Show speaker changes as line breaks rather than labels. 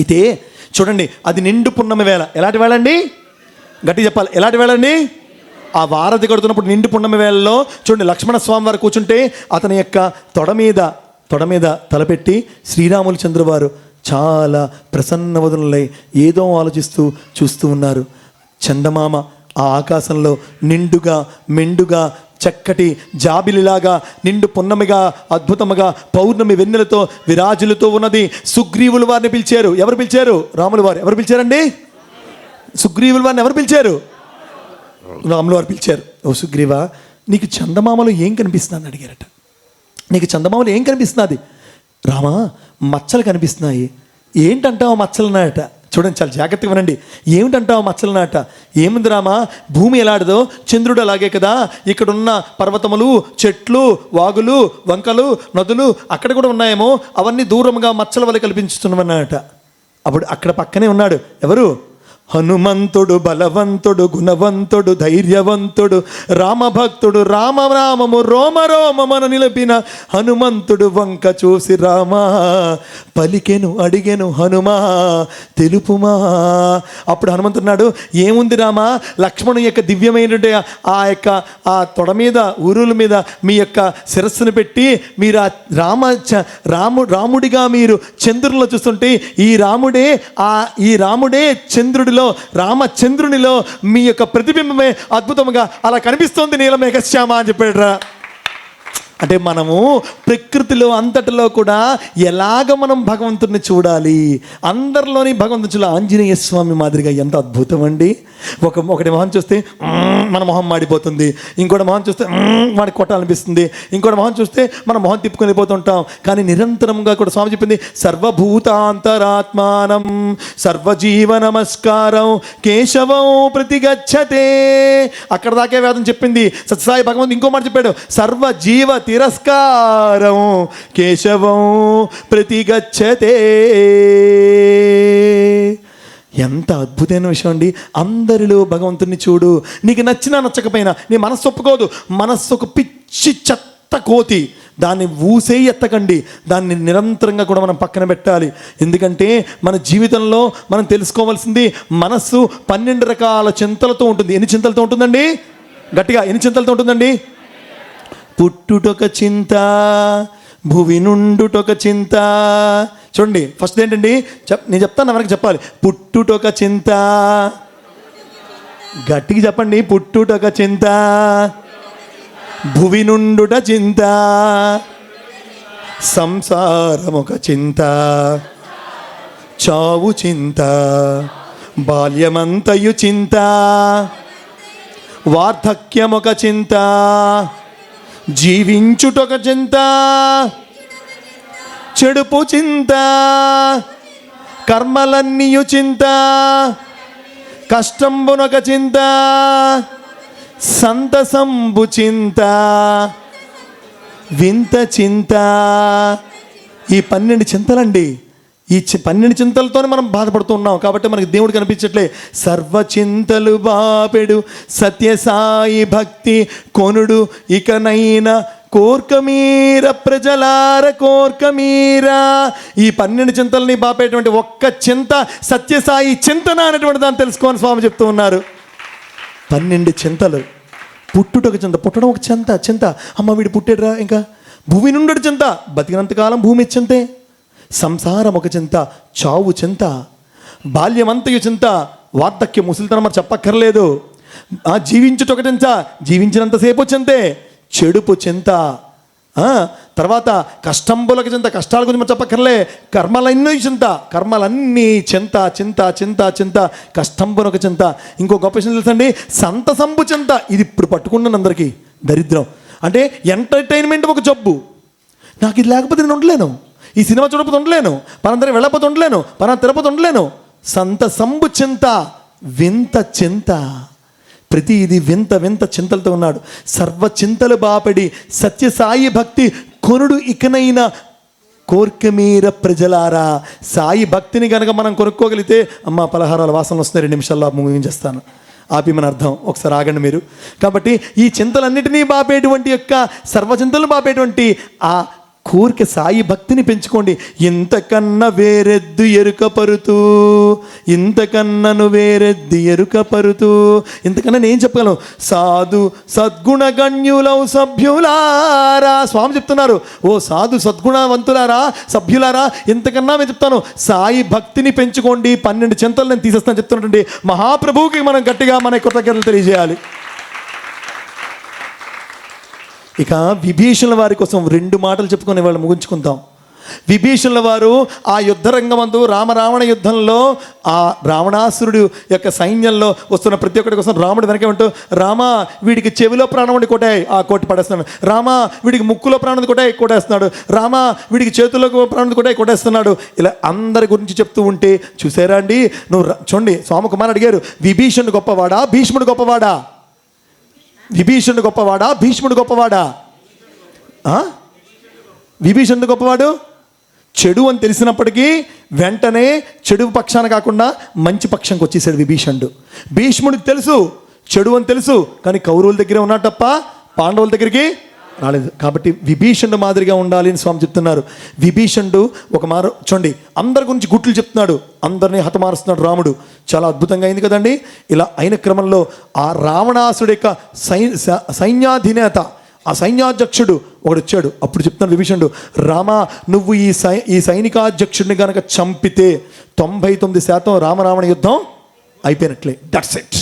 అయితే చూడండి, అది నిండు పున్నమి వేళ. ఎలాంటి వేళ అండి? గట్టి చెప్పాలి, ఎలాంటి వేళ అండి? ఆ వారధి కడుతున్నప్పుడు నిండు పున్నమి వేళలో చూడండి, లక్ష్మణ స్వామి వారు కూర్చుంటే అతని యొక్క తొడ మీద తలపెట్టి శ్రీరాములు చంద్రవారు చాలా ప్రసన్నవదనులై ఏదో ఆలోచిస్తూ చూస్తూ ఉన్నారు. చందమామ ఆ ఆకాశంలో నిండుగా మెండుగా చక్కటి జాబిలిలాగా నిండు పున్నమిగా అద్భుతముగా పౌర్ణమి వెన్నెలతో విరాజులతో ఉన్నది. సుగ్రీవులు వారిని పిలిచారు. ఎవరు పిలిచారు? రాములు వారు. ఎవరు పిలిచారండి? సుగ్రీవులు వారిని ఎవరు పిలిచారు? రాములు వారు పిలిచారు. ఓ సుగ్రీవా, నీకు చందమామలో ఏం కనిపిస్తుందని అడిగారట. నీకు చందమామలో ఏం కనిపిస్తున్నది? రామా, మచ్చలు కనిపిస్తున్నాయి. ఏంటంటావు మచ్చలనాట? చూడండి, చాలా జాగ్రత్తగా వినండి. ఏమిటంటావు మచ్చలనాట? ఏముంది రామా, భూమి ఎలాడదో చంద్రుడు అలాగే కదా. ఇక్కడున్న పర్వతములు, చెట్లు, వాగులు, వంకలు, నదులు అక్కడ కూడా ఉన్నాయేమో, అవన్నీ దూరంగా మచ్చల వల్ల కల్పించుతున్నామన్నట. అప్పుడు అక్కడ పక్కనే ఉన్నాడు ఎవరు? హనుమంతుడు, బలవంతుడు, గుణవంతుడు, ధైర్యవంతుడు, రామభక్తుడు, రామరామము రోమ రోమమను నిలిపిన హనుమంతుడు వంక చూసి రామా పలికెను అడిగెను హనుమా తెలుపుమా. అప్పుడు హనుమంతున్నాడు, ఏముంది రామా, లక్ష్మణు యొక్క దివ్యమైనటువంటి ఆ తొడ మీద ఊరుల మీద మీ యొక్క శిరస్సును పెట్టి మీరు ఆ రాముడిగా మీరు చంద్రునిలో చూస్తుంటే ఈ రాముడే చంద్రుడిలో, రామచంద్రునిలో మీ యొక్క ప్రతిబింబమే అద్భుతంగా అలా కనిపిస్తోంది నీలమేఘశ్యామ అని చెప్పాడురా. అంటే మనము ప్రకృతిలో అంతటిలో కూడా ఎలాగ మనం భగవంతుడిని చూడాలి, అందరిలోని భగవంతుని చూడాలి. ఆంజనేయ స్వామి మాదిరిగా ఎంత అద్భుతం అండి. ఒకటి మొహం చూస్తే మన మొహం మాడిపోతుంది, ఇంకోటి మొహం చూస్తే వాడికి కొట్టాలనిపిస్తుంది, ఇంకోటి మొహం చూస్తే మన మొహం తిప్పుకొని వెళ్ళిపోతుంటాం. కానీ నిరంతరంగా కూడా స్వామి చెప్పింది సర్వభూతాంతరాత్మానం సర్వజీవ నమస్కారం కేశవం ప్రతిగచ్చతే. అక్కడ దాకే వేదం చెప్పింది. సత్యసాయి భగవంతుడు ఇంకో మాట చెప్పాడు, సర్వజీవ తిరస్కారం కేశవం ప్రతిగచ్చతే. ఎంత అద్భుతమైన విషయం అండి. అందరిలో భగవంతుని చూడు. నీకు నచ్చినా నచ్చకపోయినా నీ మనస్సు ఒప్పుకోదు. మనస్సు ఒక పిచ్చి చెత్త కోతి, దాన్ని ఊసే ఎత్తకండి. దాన్ని నిరంతరంగా కూడా మనం పక్కన పెట్టాలి. ఎందుకంటే మన జీవితంలో మనం తెలుసుకోవాల్సింది, మనస్సు 12 రకాల చింతలతో ఉంటుంది. ఎన్ని చింతలతో ఉంటుందండి? గట్టిగా ఎన్ని చింతలతో ఉంటుందండి? పుట్టుటొక చింత, భువి నుండుటొక చింత. చూడండి, ఫస్ట్ ఏంటండి? నేను చెప్తాను, ఎవరికి చెప్పాలి. పుట్టుటొక చింత, గట్టిగా చెప్పండి. పుట్టుటొక చింత, భువి నుండుట చింత, సంసారమొక చింత, చావు చింత, బాల్యమంతయు చింత, వార్ధక్యమొక చింత, జీవించుటొక చింత, చెడుపు చింత, కర్మలన్నీయు చింత, కష్టంబునొక చింత, సంతసంబు చింత, వింత చింత. ఈ 12 చింతలండి. ఈ 12 చింతలతోనే మనం బాధపడుతూ ఉన్నాం. కాబట్టి మనకి దేవుడు కనిపించట్లే. సర్వచింతలు బాపెడు సత్యసాయి భక్తి కొనుడు ఇకనైనా కోర్కమీర ప్రజలార కోర్కమీరా. ఈ 12 చింతలని బాపేటువంటి ఒక్క చింత సత్యసాయి చింతన అనేటువంటి దాన్ని తెలుసుకోని స్వామి చెప్తూ ఉన్నారు. 12 చింతలు. పుట్టుటొక చింత, పుట్టడం ఒక చింత. అమ్మ వీడు పుట్టాడురా, ఇంకా భూమి నుండి చింత, బతికినంతకాలం భూమి చింతే. సంసారం ఒక చింత, చావు చింత, బాల్యమంతయు చింత, వార్ధక్యం ముసలితనం మరి చెప్పక్కర్లేదు. జీవించుటొక చింత, జీవించినంతసేపు చింతే. చెడుపు చింత, తర్వాత కష్టంబులకు చింత, కష్టాల గురించి మనం చెప్పక్కర్లే. కర్మలన్నీ చింత, కర్మలన్నీ చింత చింత చింత చింత, కష్టంబునొక చింత. ఇంకో గొప్ప విషయం తెలుసండి, సంతసంబు చింత. ఇది ఇప్పుడు పట్టుకున్నాను అందరికీ దరిద్రం. అంటే ఎంటర్టైన్మెంట్ ఒక జబ్బు. నాకు ఇది లేకపోతే నేను ఉండలేను, ఈ సినిమా చూడకపోతే ఉండలేను, పనందరూ వెళ్ళకపోతే ఉండలేను, పన తిరపతి ఉండలేను. సంతసంబు చింత, వింత చింత. ప్రతి ఇది వింత వింత చింతలతో ఉన్నాడు. సర్వ చింతలు బాపడి సత్యసాయి భక్తి కొనుడు ఇకనైనా కోర్కమీర ప్రజలారా. సాయి భక్తిని కనుక మనం కొనుక్కోగలిగితే, అమ్మ పలహారాల వాసనలు వస్తున్నాయి, 2 నిమిషాల్లో ముగించేస్తాను, ఆపి మన అర్థం ఒకసారి ఆగండి మీరు. కాబట్టి ఈ చింతలన్నిటినీ బాపేటువంటి యొక్క సర్వచింతలు బాపేటువంటి ఆ కోరిక సాయి భక్తిని పెంచుకోండి. ఇంతకన్నా వేరెద్దు ఎరుకపరుతూ, ఇంతకన్నను వేరెద్దు ఎరుకపరుతూ, ఇంతకన్నా నేను చెప్పగలను. సాధు సద్గుణ గణ్యులవు సభ్యులారా, స్వామి చెప్తున్నారు, ఓ సాధు సద్గుణవంతులారా, సభ్యులారా, ఇంతకన్నా నేను చెప్తాను, సాయి భక్తిని పెంచుకోండి. 12 చింతలు నేను తీసేస్తాను చెప్తున్నటువంటి మహాప్రభువుకి మనం గట్టిగా మన కృతజ్ఞతలు తెలియజేయాలి. ఇక విభీషణుల వారి కోసం 2 మాటలు చెప్పుకొని వాళ్ళు ముగించుకుందాం. విభీషణుల వారు ఆ యుద్ధ రంగమందు రామరావణ యుద్ధంలో ఆ రావణాసురుడు యొక్క సైన్యంలో వస్తున్న ప్రతి ఒక్కటి కోసం రాముడు వెనకే ఉంటూ, రామా వీడికి చెవిలో ప్రాణం ఉండి కొట్టాయి, ఆ కోటి పడేస్తున్నాడు. రామా వీడికి ముక్కులో ప్రాణం కొట్టాయి, కొట్టేస్తున్నాడు. రామా వీడికి చేతుల్లో ప్రాణం కొట్టాయి, కొట్టేస్తున్నాడు. ఇలా అందరి గురించి చెప్తూ ఉంటే, చూసారా అండి, నువ్వు చూడండి, స్వామికుమార్ అడిగారు, విభీషణుడు గొప్పవాడా భీష్ముడు గొప్పవాడా? విభీషణుడు గొప్పవాడా భీష్ముడు గొప్పవాడా? విభీషణుడు గొప్పవాడు. చెడు అని తెలిసినప్పటికీ వెంటనే చెడు పక్షాన కాకుండా మంచి పక్షంకి వచ్చేసాడు విభీషణుడు. భీష్ముడికి తెలుసు చెడు అని తెలుసు, కానీ కౌరవుల దగ్గరే ఉన్నాడు తప్ప పాండవుల దగ్గరికి రాలేదు. కాబట్టి విభీషణుడు మాదిరిగా ఉండాలి అని స్వామి చెప్తున్నారు. విభీషణుడు ఒక మారు చూడండి, అందరి గురించి గుట్లు చెప్తున్నాడు, అందరినీ హతమారుస్తున్నాడు రాముడు. చాలా అద్భుతంగా అయింది కదండి. ఇలా అయిన క్రమంలో ఆ రావణాసుడి యొక్క సైన్యాధినేత, ఆ సైన్యాధ్యక్షుడు ఒకడు వచ్చాడు. అప్పుడు చెప్తున్నాడు విభీషణుడు, రామా నువ్వు ఈ సైనికాధ్యక్షుడిని కనుక చంపితే 99% రామరావణ యుద్ధం అయిపోయినట్లే. That's it.